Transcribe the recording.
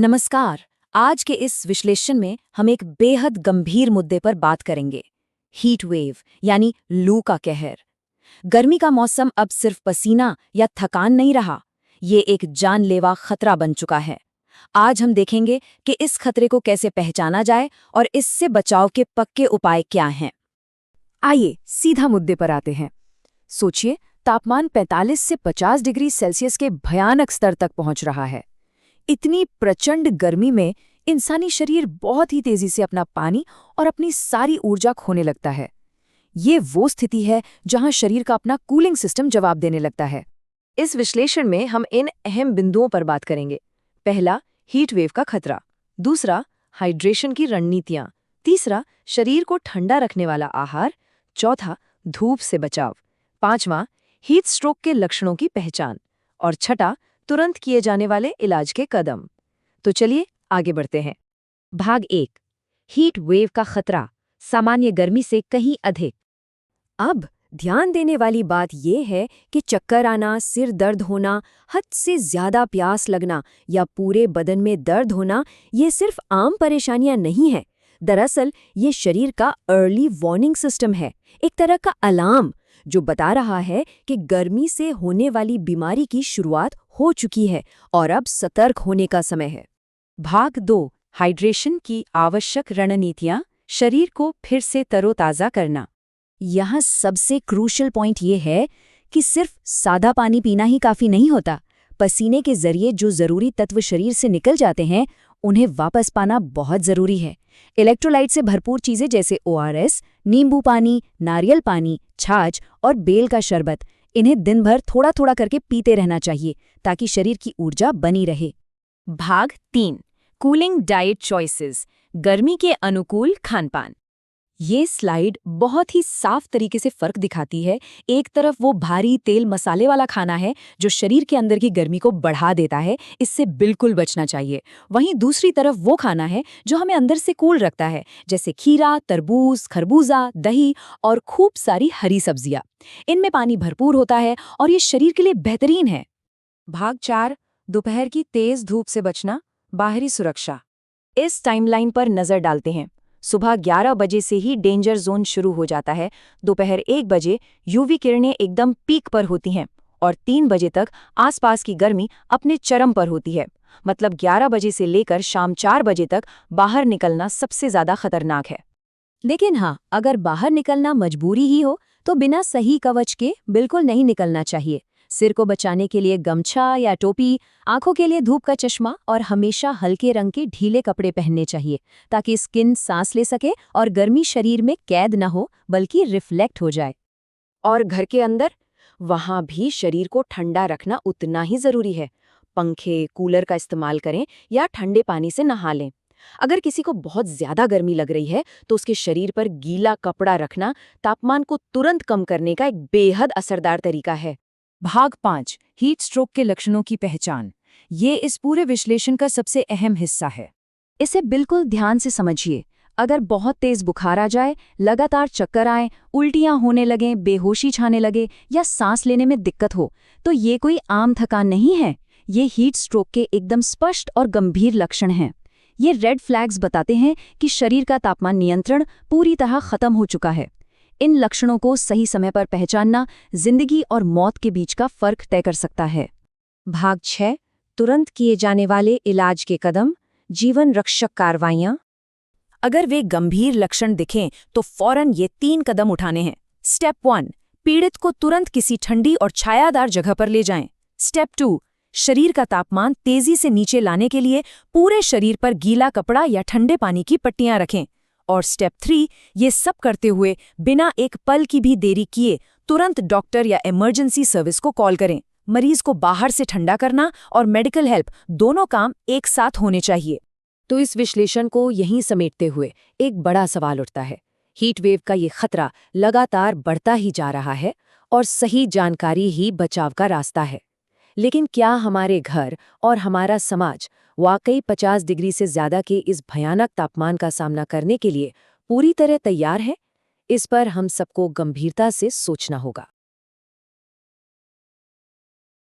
नमस्कार। आज के इस विश्लेषण में हम एक बेहद गंभीर मुद्दे पर बात करेंगे। हीट वेव यानी लू का कहर। गर्मी का मौसम अब सिर्फ पसीना या थकान नहीं रहा, ये एक जानलेवा खतरा बन चुका है। आज हम देखेंगे कि इस खतरे को कैसे पहचाना जाए और इससे बचाव के पक्के उपाय क्या हैं। आइए सीधा मुद्दे पर आते हैं। सोचिए, तापमान 45 से 50 डिग्री सेल्सियस के भयानक स्तर तक पहुंच रहा है। इतनी प्रचंड गर्मी में इंसानी शरीर बहुत ही तेजी से अपना पानी और अपनी सारी ऊर्जा खोने लगता है। ये वो स्थिति है जहां शरीर का अपना कूलिंग सिस्टम जवाब देने लगता है। इस विश्लेषण में हम इन अहम बिंदुओं पर बात करेंगे। पहला, हीट वेव का खतरा। दूसरा, हाइड्रेशन की रणनीतियां। तीसरा, शरीर को ठंडा रखने वाला आहार। चौथा, धूप से बचाव। पांचवां, हीट स्ट्रोक के लक्षणों की पहचान। और छठा, तुरंत किए जाने वाले इलाज के कदम। तो चलिए आगे बढ़ते हैं। भाग 1, हीट वेव का खतरा, सामान्य गर्मी से कहीं अधिक। अब ध्यान देने वाली बात यह है कि चक्कर आना, सिर दर्द होना, हद से ज्यादा प्यास लगना या पूरे बदन में दर्द होना ये सिर्फ आम परेशानियां नहीं है। दरअसल ये शरीर का अर्ली वार्निंग सिस्टम है, एक तरह का अलार्म जो बता रहा है कि गर्मी से होने वाली बीमारी की शुरुआत हो चुकी है और अब सतर्क होने का समय है। भाग 2, हाइड्रेशन की आवश्यक रणनीतियां, शरीर को फिर से तरोताज़ा करना। यहाँ सबसे क्रूशल पॉइंट ये है कि सिर्फ सादा पानी पीना ही काफ़ी नहीं होता। पसीने के जरिए जो ज़रूरी तत्व शरीर से निकल जाते हैं उन्हें वापस पाना बहुत ज़रूरी है। इलेक्ट्रोलाइट से भरपूर चीज़ें जैसे ORS, नींबू पानी, नारियल पानी, छाछ और बेल का शरबत, इन्हें दिन भर थोड़ा थोड़ा करके पीते रहना चाहिए ताकि शरीर की ऊर्जा बनी रहे। भाग 3, कूलिंग डाइट चॉइसेस, गर्मी के अनुकूल खानपान। ये स्लाइड बहुत ही साफ तरीके से फर्क दिखाती है। एक तरफ वो भारी तेल मसाले वाला खाना है जो शरीर के अंदर की गर्मी को बढ़ा देता है, इससे बिल्कुल बचना चाहिए। वहीं दूसरी तरफ वो खाना है जो हमें अंदर से कूल रखता है, जैसे खीरा, तरबूज, खरबूजा, दही और खूब सारी हरी सब्जियां। इनमें पानी भरपूर होता है और ये शरीर के लिए बेहतरीन है। भाग 4, दोपहर की तेज धूप से बचना, बाहरी सुरक्षा। इस टाइमलाइन पर नजर डालते हैं। सुबह 11 बजे से ही डेंजर जोन शुरू हो जाता है। दोपहर 1 बजे यूवी किरणें एकदम पीक पर होती हैं और 3 बजे तक आसपास की गर्मी अपने चरम पर होती है। मतलब 11 बजे से लेकर शाम 4 बजे तक बाहर निकलना सबसे ज्यादा खतरनाक है। लेकिन हाँ, अगर बाहर निकलना मजबूरी ही हो तो बिना सही कवच के बिल्कुल नहीं निकलना चाहिए। सिर को बचाने के लिए गमछा या टोपी, आंखों के लिए धूप का चश्मा और हमेशा हल्के रंग के ढीले कपड़े पहनने चाहिए ताकि स्किन सांस ले सके और गर्मी शरीर में कैद न हो बल्कि रिफ्लेक्ट हो जाए। और घर के अंदर, वहां भी शरीर को ठंडा रखना उतना ही जरूरी है। पंखे, कूलर का इस्तेमाल करें या ठंडे पानी से नहा लें। अगर किसी को बहुत ज्यादा गर्मी लग रही है तो उसके शरीर पर गीला कपड़ा रखना तापमान को तुरंत कम करने का एक बेहद असरदार तरीका है। भाग 5, हीट स्ट्रोक के लक्षणों की पहचान। ये इस पूरे विश्लेषण का सबसे अहम हिस्सा है। इसे बिल्कुल ध्यान से समझिए। अगर बहुत तेज बुखार आ जाए, लगातार चक्कर आए, उल्टियां होने लगें, बेहोशी छाने लगे या सांस लेने में दिक्कत हो, तो ये कोई आम थकान नहीं है। ये हीट स्ट्रोक के एकदम स्पष्ट और गंभीर लक्षण हैं। ये रेड फ्लैग्स बताते हैं कि शरीर का तापमान नियंत्रण पूरी तरह खत्म हो चुका है। इन लक्षणों को सही समय पर पहचानना जिंदगी और मौत के बीच का फर्क तय कर सकता है। भाग 6, तुरंत किए जाने वाले इलाज के कदम, जीवन रक्षक कार्रवाइयां। अगर वे गंभीर लक्षण दिखें तो फौरन ये 3 कदम उठाने हैं। स्टेप 1, पीड़ित को तुरंत किसी ठंडी और छायादार जगह पर ले जाएं। स्टेप 2, शरीर का तापमान तेजी से नीचे लाने के लिए पूरे शरीर पर गीला कपड़ा या ठंडे पानी की पट्टियां रखें। और स्टेप 3, ये सब करते हुए बिना एक पल की भी देरी किए तुरंत डॉक्टर या इमरजेंसी सर्विस को कॉल करें। मरीज को बाहर से ठंडा करना और मेडिकल हेल्प दोनों काम एक साथ होने चाहिए। तो इस विश्लेषण को यहीं समेटते हुए एक बड़ा सवाल उठता है। हीट वेव का ये खतरा लगातार बढ़ता ही जा रहा है और सही जानकारी ही बचाव का रास्ता है। लेकिन क्या हमारे घर और हमारा समाज वाकई 50 डिग्री से ज्यादा के इस भयानक तापमान का सामना करने के लिए पूरी तरह तैयार है? इस पर हम सबको गंभीरता से सोचना होगा।